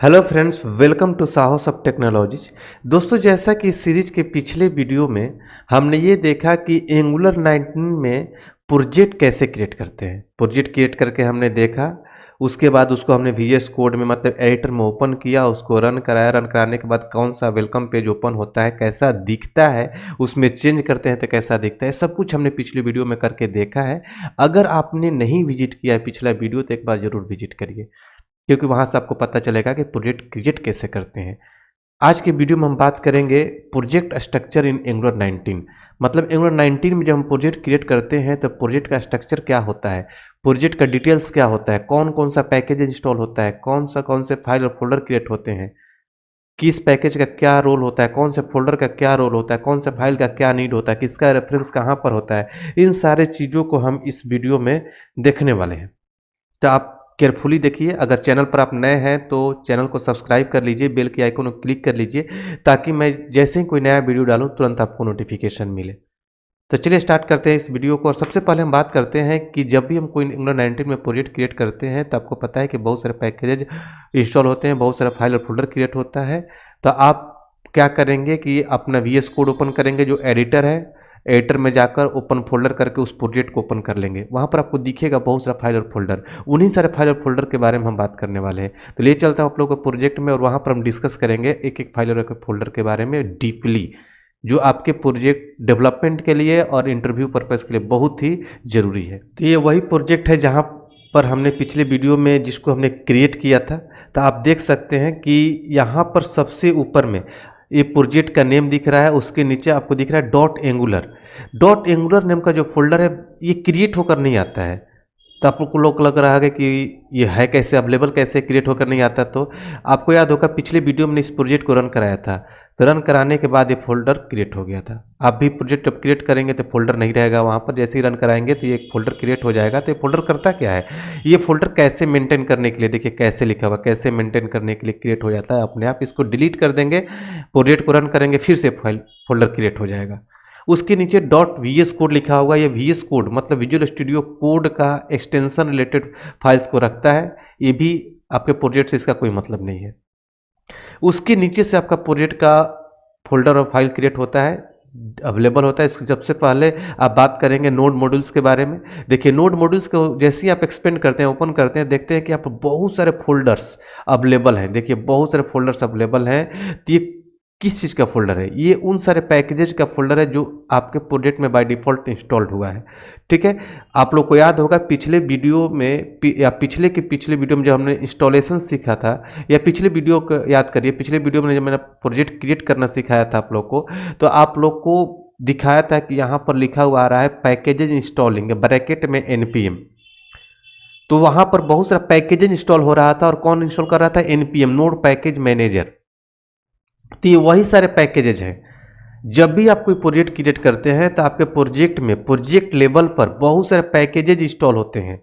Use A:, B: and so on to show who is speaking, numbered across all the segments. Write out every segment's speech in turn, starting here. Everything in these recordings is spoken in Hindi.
A: हेलो फ्रेंड्स, वेलकम टू साहस ऑफ टेक्नोलॉजीज। दोस्तों, जैसा कि इस सीरीज के पिछले वीडियो में हमने ये देखा कि एंगुलर 19 में प्रोजेक्ट कैसे क्रिएट करते हैं। प्रोजेक्ट क्रिएट करके हमने देखा, उसके बाद उसको हमने VS कोड में मतलब एडिटर में ओपन किया, उसको रन कराया। रन कराने के बाद कौन सा वेलकम पेज ओपन होता है, कैसा दिखता है, उसमें चेंज करते हैं तो कैसा दिखता है, सब कुछ हमने पिछले वीडियो में करके देखा है। अगर आपने नहीं विजिट किया है पिछला वीडियो तो एक बार जरूर विजिट करिए, क्योंकि वहां से आपको पता चलेगा कि प्रोजेक्ट क्रिएट कैसे करते हैं। आज के वीडियो में हम बात करेंगे प्रोजेक्ट स्ट्रक्चर इन एंगुलर 19। मतलब एंगुलर 19 में जब हम प्रोजेक्ट क्रिएट करते हैं तो प्रोजेक्ट का स्ट्रक्चर क्या होता है, प्रोजेक्ट का डिटेल्स क्या होता है, कौन कौन सा पैकेज इंस्टॉल होता है, कौन से फाइल और फोल्डर क्रिएट होते हैं, किस पैकेज का क्या रोल होता है, कौन से फोल्डर का क्या रोल होता है, कौन से फाइल का क्या नीड होता है, किसका रेफरेंस कहाँ पर होता है। इन सारे चीज़ों को हम इस वीडियो में देखने वाले हैं, तो आप केयरफुली देखिए। अगर चैनल पर आप नए हैं तो चैनल को सब्सक्राइब कर लीजिए, बेल के आइकन को क्लिक कर लीजिए, ताकि मैं जैसे ही कोई नया वीडियो डालूं तुरंत आपको नोटिफिकेशन मिले। तो चलिए स्टार्ट करते हैं इस वीडियो को। और सबसे पहले हम बात करते हैं कि जब भी हम कोई एंगुलर 19 में प्रोजेक्ट क्रिएट करते हैं तो आपको पता है कि बहुत सारे पैकेजेज इंस्टॉल होते हैं, बहुत सारा फाइल और फोल्डर क्रिएट होता है। तो आप क्या करेंगे कि अपना VS कोड ओपन करेंगे, जो एडिटर है, एडिटर में जाकर ओपन फोल्डर करके उस प्रोजेक्ट को ओपन कर लेंगे। वहाँ पर आपको दिखेगा बहुत सारा फाइल और फोल्डर। उन्हीं सारे फाइल और फोल्डर के बारे में हम बात करने वाले हैं। तो ले चलता हूँ आप लोगों को प्रोजेक्ट में, और वहाँ पर हम डिस्कस करेंगे एक एक फाइल और एक फोल्डर के बारे में डीपली, जो आपके प्रोजेक्ट डेवलपमेंट के लिए और इंटरव्यू पर्पज़ के लिए बहुत ही ज़रूरी है। तो ये वही प्रोजेक्ट है जहाँ पर हमने पिछले वीडियो में जिसको हमने क्रिएट किया था। तो आप देख सकते हैं कि यहाँ पर सबसे ऊपर में ये प्रोजेक्ट का नेम दिख रहा है, उसके नीचे आपको दिख रहा है dot angular. Dot angular name का जो फोल्डर है ये क्रिएट होकर नहीं आता है। तो आपको लोग लग रहा है कि ये है कैसे अवेलेबल, कैसे क्रिएट होकर नहीं आता। तो आपको याद होगा पिछले वीडियो में इस प्रोजेक्ट को रन कराया था, तो रन कराने के बाद ये फोल्डर क्रिएट हो गया था। आप भी प्रोजेक्ट जब क्रिएट करेंगे तो फोल्डर नहीं रहेगा वहाँ पर, जैसे ही रन कराएंगे तो ये एक फोल्डर क्रिएट हो जाएगा। तो ये फोल्डर करता क्या है, ये फोल्डर कैसे मेंटेन करने के लिए, देखिए कैसे लिखा हुआ, कैसे मेंटेन करने के लिए क्रिएट हो जाता है अपने आप। इसको डिलीट कर देंगे, प्रोजेक्ट को रन करेंगे, फिर से फाइल फोल्डर क्रिएट हो जाएगा। उसके नीचे डॉट VS कोड लिखा होगा। ये VS कोड मतलब विजुअल स्टूडियो कोड का एक्सटेंशन रिलेटेड फाइल्स को रखता है। ये भी आपके प्रोजेक्ट से इसका कोई मतलब नहीं है। उसके नीचे से आपका प्रोजेक्ट का फोल्डर और फाइल क्रिएट होता है, अवेलेबल होता है। इसके सबसे पहले आप बात करेंगे नोड मॉड्यूल्स के बारे में। देखिए नोड मॉड्यूल्स को जैसे ही आप एक्सपेंड करते हैं, ओपन करते हैं, देखते हैं कि आप बहुत सारे फोल्डर्स अवेलेबल हैं। देखिए बहुत सारे फोल्डर्स अवेलेबल हैं। तो ये किस चीज़ का फोल्डर है, ये उन सारे पैकेजेज का फोल्डर है जो आपके प्रोजेक्ट में बाय डिफ़ॉल्ट इंस्टॉल्ड हुआ है। ठीक है, आप लोग को याद होगा पिछले वीडियो में या पिछले वीडियो में जब हमने इंस्टॉलेशन सीखा था, या पिछले वीडियो को याद करिए, पिछले वीडियो में जब मैंने प्रोजेक्ट क्रिएट करना सिखाया था आप लोग को, तो आप लोग को दिखाया था कि यहाँ पर लिखा हुआ आ रहा है पैकेजेज इंस्टॉलिंग ब्रैकेट में NPM। तो वहाँ पर बहुत सारा पैकेजेज इंस्टॉल हो रहा था, और कौन इंस्टॉल कर रहा था, NPM नोड पैकेज मैनेजर। तो ये वही सारे पैकेजेज हैं। जब भी आप कोई प्रोजेक्ट क्रिएट करते हैं तो आपके प्रोजेक्ट में प्रोजेक्ट लेवल पर बहुत सारे पैकेजेज इंस्टॉल होते हैं।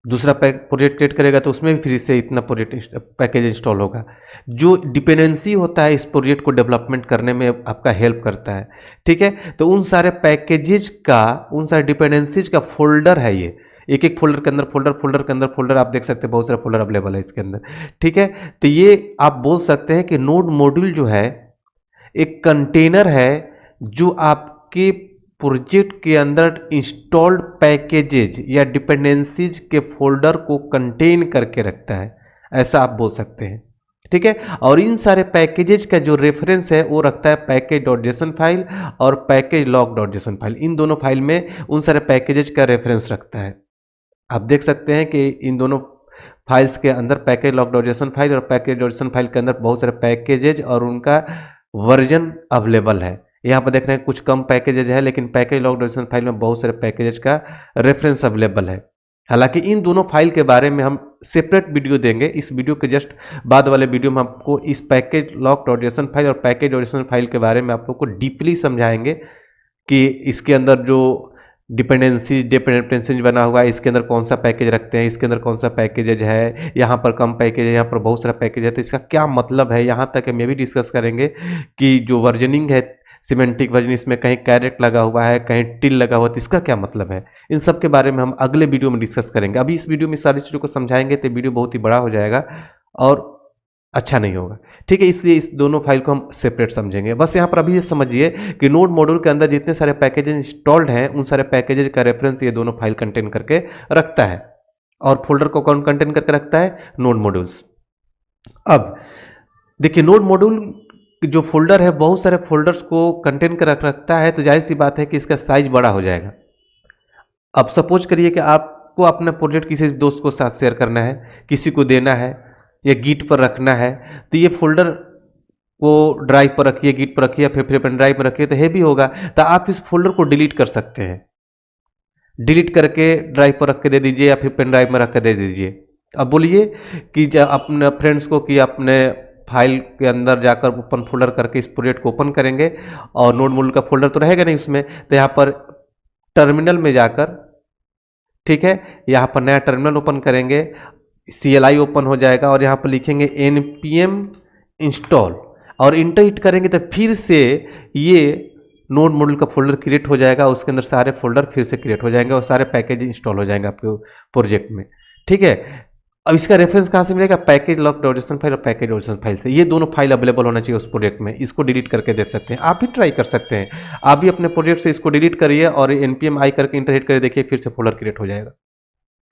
A: दूसरा प्रोजेक्ट क्रिएट करेगा तो उसमें भी फिर से इतना प्रोजेक्ट पैकेज इंस्टॉल होगा। जो डिपेंडेंसी होता है इस प्रोजेक्ट को डेवलपमेंट करने में आपका हेल्प करता है। ठीक है, तो उन सारे पैकेजेज का, उन सारे डिपेंडेंसीज का फोल्डर है ये। एक एक फोल्डर के अंदर फोल्डर के अंदर फोल्डर, आप देख सकते हैं बहुत सारे फोल्डर अवेलेबल है इसके अंदर। ठीक है, तो ये आप बोल सकते हैं कि नोड मॉड्यूल जो है एक कंटेनर है जो आपके प्रोजेक्ट के अंदर इंस्टॉल्ड पैकेजेज या डिपेंडेंसीज के फोल्डर को कंटेन करके रखता है, ऐसा आप बोल सकते हैं। ठीक है, और इन सारे पैकेजेज का जो रेफरेंस है वो रखता है पैकेज.json फाइल और पैकेज log.json फाइल। इन दोनों फाइल में उन सारे पैकेजेज का रेफरेंस रखता है। आप देख सकते हैं कि इन दोनों फाइल्स के अंदर पैकेज log.json फाइल और पैकेज.json फाइल के अंदर बहुत सारे पैकेजेज और उनका वर्जन अवेलेबल है। यहाँ पर देख रहे हैं कुछ कम पैकेजेज है, लेकिन पैकेज log.json फाइल में बहुत सारे पैकेजेज का रेफरेंस अवेलेबल है। हालांकि इन दोनों फाइल के बारे में हम सेपरेट वीडियो देंगे। इस वीडियो के जस्ट बाद वाले वीडियो में आपको इस पैकेज log.json फाइल और पैकेज.json फाइल के बारे में आप लोग को डीपली समझाएंगे कि इसके अंदर जो डिपेंडेंसी बना हुआ है, इसके अंदर कौन सा पैकेज रखते हैं, इसके अंदर कौन सा पैकेज है, यहाँ पर कम पैकेज है, यहाँ पर बहुत सारा पैकेज है, तो इसका क्या मतलब है। यहाँ तक हम ये भी डिस्कस करेंगे कि जो वर्जनिंग है, सिमेंटिक वर्जन, इसमें कहीं कैरेट लगा हुआ है, कहीं टिल लगा हुआ है, तो इसका क्या मतलब है। इन सब के बारे में हम अगले वीडियो में डिस्कस करेंगे। अभी इस वीडियो में सारी चीज़ों को समझाएंगे तो वीडियो बहुत ही बड़ा हो जाएगा और अच्छा नहीं होगा। ठीक है, इसलिए इस दोनों फाइल को हम सेपरेट समझेंगे। बस यहाँ पर अभी ये समझिए कि नोड मॉड्यूल के अंदर जितने सारे पैकेजेज इंस्टॉल्ड हैं उन सारे पैकेजेज का रेफरेंस ये दोनों फाइल कंटेन करके रखता है, और फोल्डर को कौन कंटेन करके रखता है? Node modules. अब देखिए, नोड मॉड्यूल जो फोल्डर है बहुत सारे फोल्डर्स को कंटेन कर रखता है, तो जाहिर सी बात है कि इसका साइज बड़ा हो जाएगा। अब सपोज करिए कि आपको अपना प्रोजेक्ट किसी दोस्त को साथ शेयर करना है, किसी को देना है या गिट पर रखना है, तो ये फोल्डर को ड्राइव पर रखिए, गिट पर रखिए, फिर पेन ड्राइव पर रखिए तो हैवी होगा, तो आप इस फोल्डर को डिलीट कर सकते हैं। डिलीट करके ड्राइव पर रख के दे दीजिए या फिर पेन ड्राइव में रख के दे दीजिए। अब बोलिए कि अपने फ्रेंड्स को कि अपने फाइल के अंदर जाकर ओपन फोल्डर करके इस प्रोजेक्ट को ओपन करेंगे, और नोड मॉड्यूल का फोल्डर तो रहेगा नहीं उसमें, तो यहाँ पर टर्मिनल में जाकर, ठीक है, यहाँ पर नया टर्मिनल ओपन करेंगे, CLI ओपन हो जाएगा और यहाँ पर लिखेंगे npm इंस्टॉल और इंटर हिट करेंगे तो फिर से ये नोड मॉड्यूल का फोल्डर क्रिएट हो जाएगा। उसके अंदर सारे फोल्डर फिर से क्रिएट हो जाएंगे और सारे पैकेज इंस्टॉल हो जाएंगे आपके प्रोजेक्ट में। ठीक है, अब इसका रेफरेंस कहाँ से मिलेगा? पैकेज लॉक डॉटेशन फाइल और पैकेज डॉटेशन फाइल से। ये दोनों फाइल अवेलेबल होना चाहिए उस प्रोजेक्ट में। इसको डिलीट करके दे सकते हैं, आप भी ट्राई कर सकते हैं। आप भी अपने प्रोजेक्ट से इसको डिलीट करिए और npm i करके इंटर हिट करिए, देखिए फिर से फोल्डर क्रिएट हो जाएगा।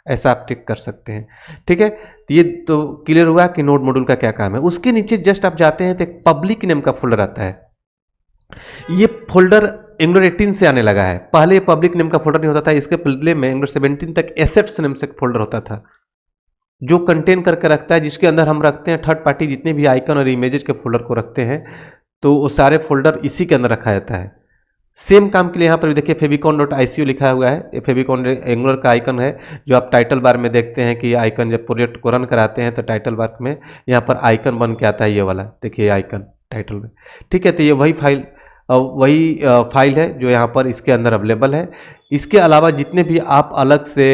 A: ऐसा आप टिक कर सकते हैं। ठीक है, तो ये तो क्लियर हुआ कि नोड मॉड्यूल का क्या काम है। उसके नीचे जस्ट आप जाते हैं तो एक पब्लिक नेम का फोल्डर आता है। ये फोल्डर एंगुलर 18 से आने लगा है, पहले पब्लिक नेम का फोल्डर नहीं होता था। इसके बदले में एंगुलर 17 तक एसेट्स नेम से फोल्डर होता था, जो कंटेन करके रखता है, जिसके अंदर हम रखते हैं थर्ड पार्टी जितने भी आइकन और इमेजेस के फोल्डर को रखते हैं, तो वो सारे फोल्डर इसी के अंदर रखा जाता है। सेम काम के लिए यहाँ पर भी देखिए favicon.ico लिखा हुआ है। ये फेविकॉन एंगुलर का आइकन है, जो आप टाइटल बार में देखते हैं कि आइकन जब प्रोजेक्ट को रन कराते हैं तो टाइटल बार में यहाँ पर आइकन बन के आता है, ये वाला देखिए आइकन टाइटल में। ठीक है, तो ये वही फाइल है जो यहाँ पर इसके अंदर अवेलेबल है। इसके अलावा जितने भी आप अलग से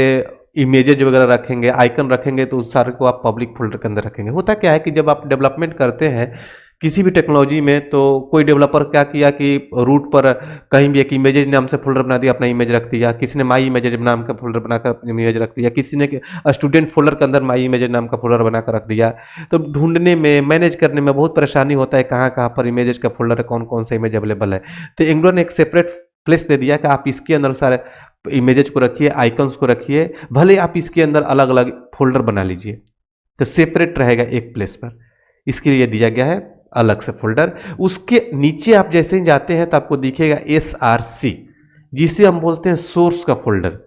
A: इमेजेज वगैरह रखेंगे, आइकन रखेंगे, तो उस सारे को आप पब्लिक फोल्डर के अंदर रखेंगे। होता क्या है कि जब आप डेवलपमेंट करते हैं किसी भी टेक्नोलॉजी में, तो कोई डेवलपर क्या किया कि रूट पर कहीं भी एक इमेजेज नाम से फोल्डर बना दिया, अपना इमेज रख दिया, किसी ने माई इमेजेज नाम का फोल्डर बनाकर अपनी इमेज रख दिया, किसी ने स्टूडेंट फोल्डर के अंदर माई इमेजेज नाम का फोल्डर बनाकर रख दिया। तो ढूंढने में, मैनेज करने में बहुत परेशानी होता है कहाँ कहाँ पर इमेजेज का फोल्डर है, कौन कौन सा इमेज अवेलेबल है। तो एंगुलर ने एक सेपरेट प्लेस दे दिया कि आप इसके अंदर सारे इमेजेज को रखिए, आइकन्स को रखिए, भले आप इसके अंदर अलग अलग फोल्डर बना लीजिए, तो सेपरेट रहेगा एक प्लेस पर। इसके लिए दिया गया है अलग से फोल्डर। उसके नीचे आप जैसे ही जाते हैं तो आपको दिखेगा SRC, जिसे हम बोलते हैं सोर्स का फोल्डर।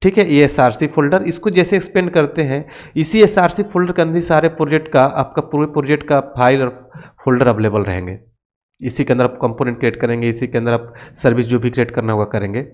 A: ठीक है, ये SRC फोल्डर, इसको जैसे एक्सपेंड करते हैं, इसी SRC फोल्डर के अंदर सारे प्रोजेक्ट का, आपका पूरे प्रोजेक्ट का फाइल और फोल्डर अवेलेबल रहेंगे। इसी के अंदर आप कंपोनेंट क्रिएट करेंगे, इसी के अंदर आप सर्विस जो भी क्रिएट करना होगा करेंगे।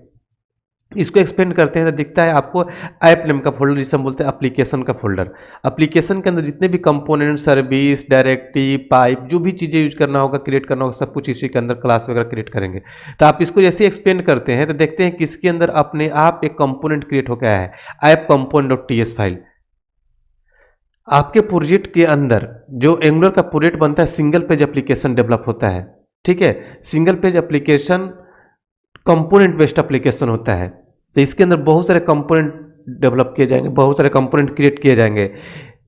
A: इसको एक्सपेंड करते हैं तो दिखता है आपको ऐप नेम का फोल्डर, जिसे हम बोलते हैं एप्लीकेशन का फोल्डर। एप्लीकेशन के अंदर जितने भी कंपोनेंट, सर्विस, डायरेक्टिव, पाइप, जो भी चीज़ें यूज करना होगा, क्रिएट करना होगा, सब कुछ इसी के अंदर क्लास वगैरह क्रिएट करेंगे। तो आप इसको जैसे एक्सपेंड करते हैं तो देखते हैं कि इसके अंदर अपने आप एक कंपोनेंट क्रिएट हो गया है, ऐप component.ts फाइल। आपके प्रोजेक्ट के अंदर जो एंगुलर का प्रोजेक्ट बनता है, सिंगल पेज एप्लीकेशन डेवलप होता है। ठीक है, single page application component based application होता है। तो इसके अंदर बहुत सारे कंपोनेंट डेवलप किए जाएंगे, बहुत सारे कंपोनेंट क्रिएट किए जाएंगे।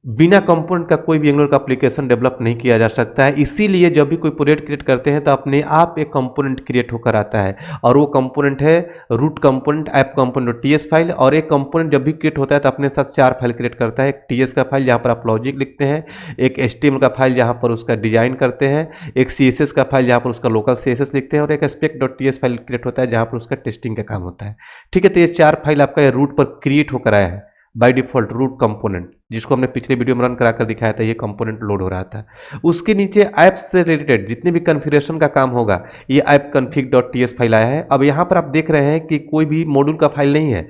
A: बिना कंपोनेंट का कोई भी एंगुलर का एप्लीकेशन डेवलप नहीं किया जा सकता है। इसीलिए जब भी कोई प्रोजेक्ट क्रिएट करते हैं तो अपने आप एक कंपोनेंट क्रिएट होकर आता है, और वो कंपोनेंट है root component, app component.ts file. और एक कंपोनेंट जब भी क्रिएट होता है तो अपने साथ 4 फाइल क्रिएट करता है। एक TS का फाइल जहाँ पर आप लॉजिक लिखते हैं, एक HTML का फाइल जहाँ पर उसका डिजाइन करते हैं, एक CSS का फाइल जहाँ पर उसका लोकल CSS लिखते हैं, और एक spec.ts फाइल क्रिएट होता है जहाँ पर उसका टेस्टिंग का काम होता है। ठीक है, तो ये 4 फाइल आपका रूट पर क्रिएट होकर आया है बाय डिफॉल्ट, रूट कंपोनेंट, जिसको हमने पिछले वीडियो में रन कराकर दिखाया था। ये कंपोनेंट लोड हो रहा था। उसके नीचे ऐप से रिलेटेड जितने भी कॉन्फ़िगरेशन का काम होगा, ये ऐप config.ts फाइल आया है। अब यहाँ पर आप देख रहे हैं कि कोई भी मॉड्यूल का फाइल नहीं है।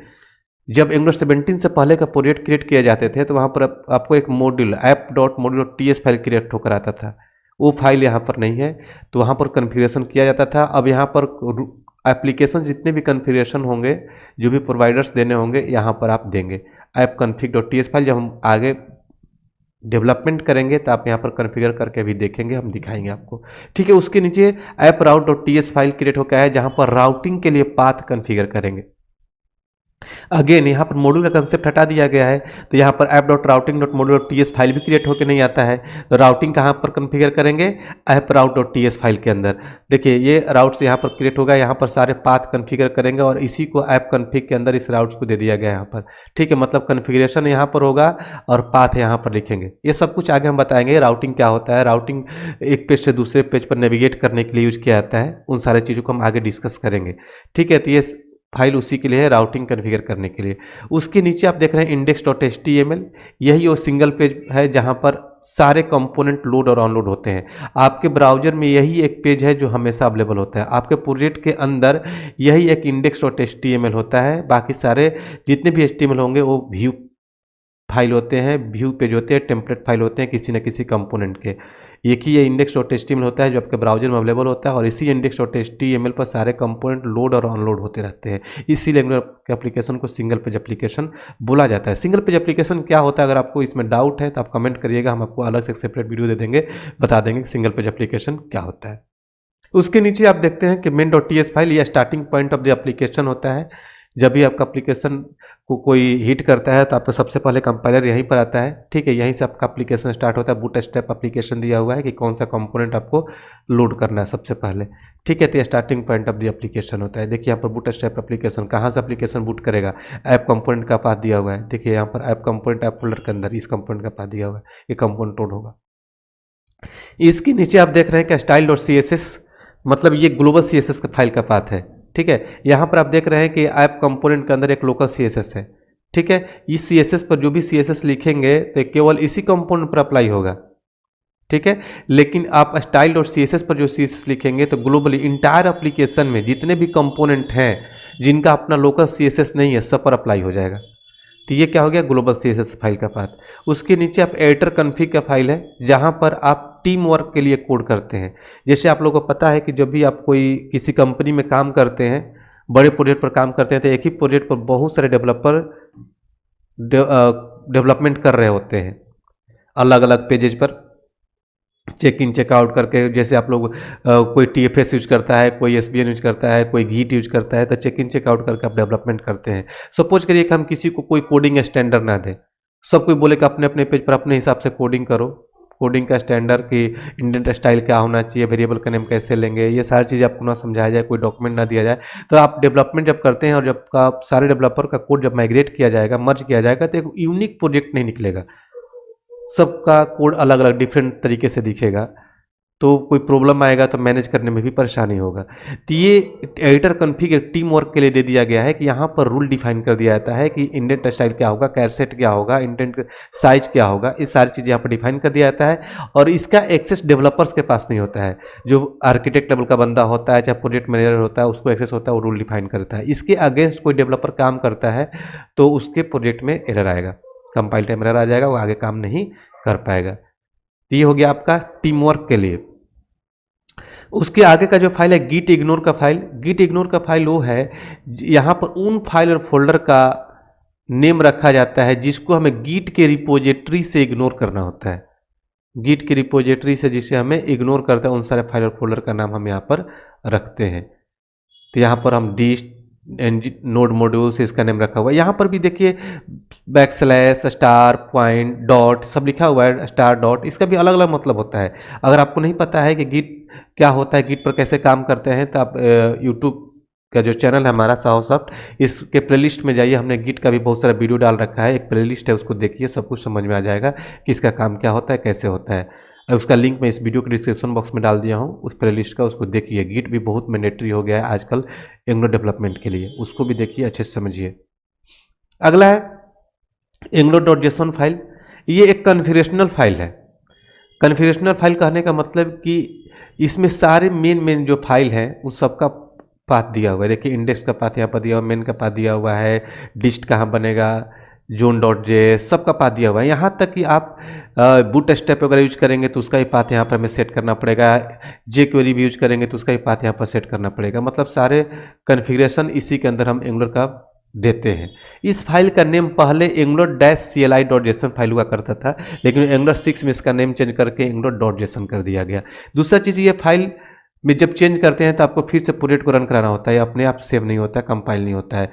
A: जब एंगुलर 17 से पहले का प्रोजेक्ट क्रिएट किए जाते थे तो वहाँ पर आपको एक मॉड्यूल app.module.ts फाइल क्रिएट होकर आता था, वो फाइल यहाँ पर नहीं है, तो वहाँ पर कॉन्फ़िगरेशन किया जाता था। अब यहाँ पर एप्लीकेशन जितने भी कॉन्फ़िगरेशन होंगे, जो भी प्रोवाइडर्स देने होंगे, यहाँ पर आप देंगे ऐप config.ts फाइल। जब हम आगे डेवलपमेंट करेंगे तो आप यहाँ पर कॉन्फ़िगर करके भी देखेंगे, हम दिखाएंगे आपको। ठीक है, उसके नीचे ऐप route.ts फाइल क्रिएट होकर है, जहाँ पर राउटिंग के लिए पाथ कॉन्फ़िगर करेंगे। अगेन यहाँ पर मॉड्यूल का कंसेप्ट हटा दिया गया है, तो यहाँ पर app dot routing dot module dot T S file भी क्रिएट होकर नहीं आता है। तो राउटिंग कहाँ पर कन्फिगर करेंगे, ऐप राउट डॉट टी एस फाइल के अंदर। देखिए ये राउट्स यहाँ पर क्रिएट होगा, यहाँ पर सारे पाथ कन्फिगर करेंगे और इसी को ऐप कन्फिग के अंदर इस राउट्स को दे दिया गया है यहाँ पर। ठीक है, मतलब कन्फिगरेशन यहाँ पर होगा और पाथ यहाँ पर लिखेंगे। ये सब कुछ आगे हम बताएंगे। राउटिंग क्या होता है, राउटिंग एक पेज से दूसरे पेज पर नेविगेट करने के लिए यूज किया जाता है, उन सारे चीज़ों को हम आगे डिस्कस करेंगे। ठीक है, तो ये फाइल उसी के लिए है, राउटिंग कन्फिगर करने के लिए। उसके नीचे आप देख रहे हैं index dot H T M L, यही वो सिंगल पेज है जहां पर सारे कंपोनेंट लोड और अनलोड होते हैं। आपके ब्राउजर में यही एक पेज है जो हमेशा अवेलेबल होता है। आपके प्रोजेक्ट के अंदर यही एक index dot H T M L होता है, बाकी सारे जितने भी एच टी एम एल होंगे वो व्यू फाइल होते हैं, व्यू पेज होते हैं, टेम्पलेट फाइल होते हैं किसी न किसी कंपोनेंट के। एक ही ये index dot H T M L होता है जो आपके ब्राउजर में अवेलेबल होता है और इसी index dot H T M L पर सारे कंपोनेंट लोड और अनलोड होते रहते हैं। इसीलिए के एप्लीकेशन को सिंगल पेज एप्लीकेशन बोला जाता है। सिंगल पेज एप्लीकेशन क्या होता है, अगर आपको इसमें डाउट है तो आप कमेंट करिएगा, हम आपको अलग से सेपरेट वीडियो दे देंगे, बता देंगे कि सिंगल पेज एप्लीकेशन क्या होता है। उसके नीचे आप देखते हैं कि main dot T S file, यह starting point of the application होता है। जब भी आपका एप्लीकेशन को कोई हिट करता है तो आपका सबसे पहले कंपाइलर यहीं पर आता है। ठीक है, यहीं से आपका एप्लीकेशन स्टार्ट होता है। बूट स्ट्रैप एप्लीकेशन दिया हुआ है कि कौन सा कंपोनेंट आपको लोड करना है सबसे पहले। ठीक है, तो ये starting point of the application होता है। देखिए यहाँ पर बूट स्ट्रैप एप्लीकेशन कहाँ से एप्लीकेशन बूट करेगा, ऐप कंपोनेंट का पाथ दिया हुआ है। देखिए यहाँ पर ऐप कंपोनेंट ऐप फोल्डर के अंदर इस कंपोनेंट का पाथ दिया हुआ है, ये कंपोनेंट लोड होगा। इसके नीचे आप देख रहे हैं कि style dot C S S, मतलब ये ग्लोबल सी एस एस का फाइल का पाथ है। ठीक है, यहाँ पर आप देख रहे हैं कि ऐप कंपोनेंट के अंदर एक लोकल सी एस एस है। ठीक है, इस सी एस एस पर जो भी सी एस एस लिखेंगे तो केवल इसी कंपोनेंट पर अप्लाई होगा। ठीक है, लेकिन आप style dot C S S पर जो सी एस एस लिखेंगे तो ग्लोबली इंटायर एप्लीकेशन में जितने भी कंपोनेंट हैं जिनका अपना लोकल सी एस एस नहीं है सब पर अप्लाई हो जाएगा। तो ये क्या हो गया, global C S S file का पाथ। उसके नीचे आप एडिटर कन्फिग का फाइल है जहाँ पर आप टीम वर्क के लिए कोड करते हैं। जैसे आप लोगों को पता है कि जब भी आप कोई किसी कंपनी में काम करते हैं, बड़े प्रोजेक्ट पर काम करते हैं, तो एक ही प्रोजेक्ट पर बहुत सारे डेवलपर डेवलपमेंट कर रहे होते हैं अलग अलग पेजेज पर, चेक इन चेकआउट करके। जैसे आप लोग कोई टी एफ एस यूज करता है, कोई एस बी एन यूज करता है, कोई गीट यूज करता है, तो चेक इन चेकआउट करके आप डेवलपमेंट करते हैं। सपोज करिए कि हम किसी को कोई कोडिंग स्टैंडर्ड ना दें, सब कोई बोले कि अपने अपने पेज पर अपने हिसाब से कोडिंग करो। कोडिंग का स्टैंडर्ड कि इंडेंट स्टाइल क्या होना चाहिए, वेरिएबल का नेम कैसे लेंगे, ये सारी चीज़ें आपको ना समझाया जाए, कोई डॉक्यूमेंट ना दिया जाए। तो आप डेवलपमेंट जब करते हैं और जब का सारे डेवलपर का कोड जब माइग्रेट किया जाएगा, मर्ज किया जाएगा, तो एक यूनिक प्रोजेक्ट नहीं निकलेगा, सबका कोड अलग अलग डिफरेंट तरीके से दिखेगा, तो कोई प्रॉब्लम आएगा तो मैनेज करने में भी परेशानी होगा। तो ये एडिटर कॉन्फ़िग एक टीम वर्क के लिए दे दिया गया है कि यहाँ पर रूल डिफाइन कर दिया जाता है कि इंडेंट स्टाइल क्या होगा, कैरसेट क्या होगा, इंडेंट साइज क्या होगा, ये सारी चीज़ें यहाँ पर डिफाइन कर दिया जाता है। और इसका एक्सेस डेवलपर्स के पास नहीं होता है। जो आर्किटेक्ट लेवल का बंदा होता है, चाहे प्रोजेक्ट मैनेजर होता है, उसको एक्सेस होता है, वो रूल डिफाइन करता है। इसके अगेंस्ट कोई डेवलपर काम करता है तो उसके प्रोजेक्ट में एरर आएगा, कंपाइल टाइम एरर आ जाएगा, वो आगे काम नहीं कर पाएगा। तो ये हो गया आपका टीम वर्क के लिए। उसके आगे का जो फाइल है गीट इग्नोर का फाइल, गीट इग्नोर का फाइल वो है यहाँ पर उन फाइल और फोल्डर का नेम रखा जाता है जिसको हमें गीट के रिपोजिटरी से इग्नोर करना होता है। गीट के रिपोजिटरी से जिसे हमें इग्नोर करता है उन सारे फाइल और फोल्डर का नाम हम यहाँ पर रखते हैं। तो यहाँ पर हम डिस्ट नोड मॉड्यूल से इसका नेम रखा हुआ है। यहाँ पर भी देखिए बैकस्लैश स्टार पॉइंट डॉट सब लिखा हुआ है, स्टार डॉट, इसका भी अलग अलग मतलब होता है। अगर आपको नहीं पता है कि गिट क्या होता है, गिट पर कैसे काम करते हैं, तो आप यूट्यूब का जो चैनल है हमारा साहो सॉफ्ट, इसके प्लेलिस्ट में जाइए, हमने गिट का भी बहुत सारा वीडियो डाल रखा है, एक प्लेलिस्ट है उसको देखिए, सब कुछ समझ में आ जाएगा कि इसका काम क्या होता है, कैसे होता है। उसका लिंक मैं इस वीडियो के डिस्क्रिप्शन बॉक्स में डाल दिया हूँ, उस प्लेलिस्ट का, उसको देखिए। गिट भी बहुत मैंडेटरी हो गया है आजकल एंगुलर डेवलपमेंट के लिए, उसको भी देखिए, अच्छे से समझिए। अगला है एंगुलर डॉट जेसन फाइल, ये एक कन्फिगरेशनल फाइल है। कन्फिगरेशनल फाइल कहने का मतलब कि इसमें सारे मेन जो फाइल हैं उन सबका पाथ दिया हुआ है। देखिए इंडेक्स का पाथ यहाँ पर दिया हुआ है, मेन का पाथ दिया हुआ है, डिस्ट कहाँ बनेगा, जोन डॉट जे, सबका पाथ दिया हुआ है। यहाँ तक कि आप बूट स्टेप वगैरह यूज करेंगे तो उसका ही पाथ यहाँ पर हमें सेट करना पड़ेगा, जे क्वेरी भी यूज करेंगे तो उसका ही पाथ यहाँ पर सेट करना पड़ेगा। मतलब सारे कन्फिग्रेशन इसी के अंदर हम एंगुलर का देते हैं। इस फाइल का नेम पहले angular dash CLI dot JSON file हुआ करता था, लेकिन एंगुलर 6 में इसका नेम चेंज करके एंगुलर डॉट जेसन कर दिया गया। दूसरा चीज़, ये फाइल में जब चेंज करते हैं तो आपको फिर से प्रोजेक्ट को रन कराना होता है, अपने आप सेव नहीं होता है, कंपाइल नहीं होता है।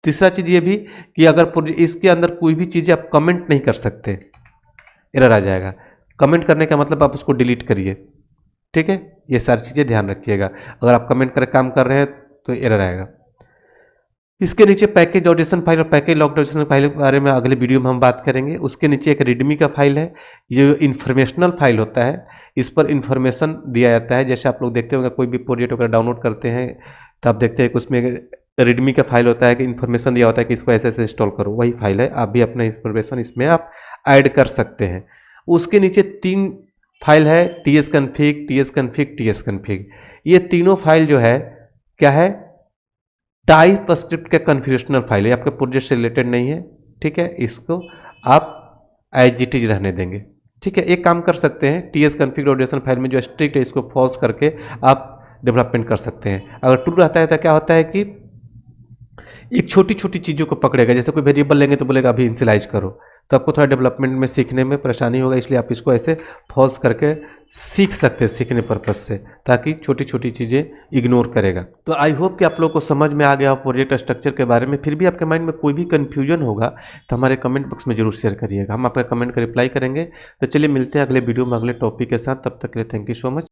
A: तीसरा चीज़ ये भी कि अगर इसके अंदर कोई भी चीज़ें आप कमेंट नहीं कर सकते, एरर आ जाएगा। कमेंट करने का मतलब आप उसको डिलीट करिए, ठीक है। ये सारी चीज़ें ध्यान रखिएगा। अगर आप कमेंट कर काम कर रहे हैं तो एरर आएगा। इसके नीचे पैकेज ऑडिशन फाइल और पैकेज लॉक्ड ऑडिशन फाइल के बारे में अगले वीडियो में हम बात करेंगे। उसके नीचे एक रीडमी का फाइल है, ये इंफॉर्मेशनल फाइल होता है। इस पर इंफॉर्मेशन दिया जाता है, जैसे आप लोग देखते होंगे कोई भी प्रोजेक्ट वगैरह डाउनलोड करते हैं तो आप देखते हैं कि उसमें रीडमी का फाइल होता है कि इन्फॉर्मेशन दिया होता है कि इसको ऐसे ऐसे इंस्टॉल करो, वही फाइल है। आप भी अपना इंफॉर्मेशन इसमें आप ऐड कर सकते हैं। उसके नीचे 3 फाइल है, TS config, TS config, TS config. ये तीनों फाइल जो है क्या है, टाइप स्क्रिप्ट का कन्फिगरेशनल फाइल है, आपके प्रोजेक्ट से रिलेटेड नहीं है, ठीक है। इसको आप एज इट इज रहने देंगे, ठीक है। एक काम कर सकते हैं, टीएस कॉन्फ़िगरेशन फाइल में जो स्ट्रिक्ट है इसको फॉल्स करके आप डेवलपमेंट कर सकते हैं। अगर ट्रू रहता है तो क्या होता है कि एक छोटी छोटी चीज़ों को पकड़ेगा, जैसे कोई वेरिएबल लेंगे तो बोलेगा अभी इनिशियलाइज करो, तो आपको थोड़ा डेवलपमेंट में सीखने में परेशानी होगा, इसलिए आप इसको ऐसे फॉल्स करके सीख सकते हैं सीखने पर्पज से, ताकि छोटी छोटी चीज़ें इग्नोर करेगा। तो आई होप कि आप लोग को समझ में आ गया प्रोजेक्ट स्ट्रक्चर के बारे में। फिर भी आपके माइंड में कोई भी कन्फ्यूजन होगा तो हमारे कमेंट बॉक्स में जरूर शेयर करिएगा, हम आपका कमेंट का रिप्लाई करेंगे। तो चलिए मिलते हैं अगले वीडियो में अगले टॉपिक के साथ, तब तक के लिए थैंक यू सो मच।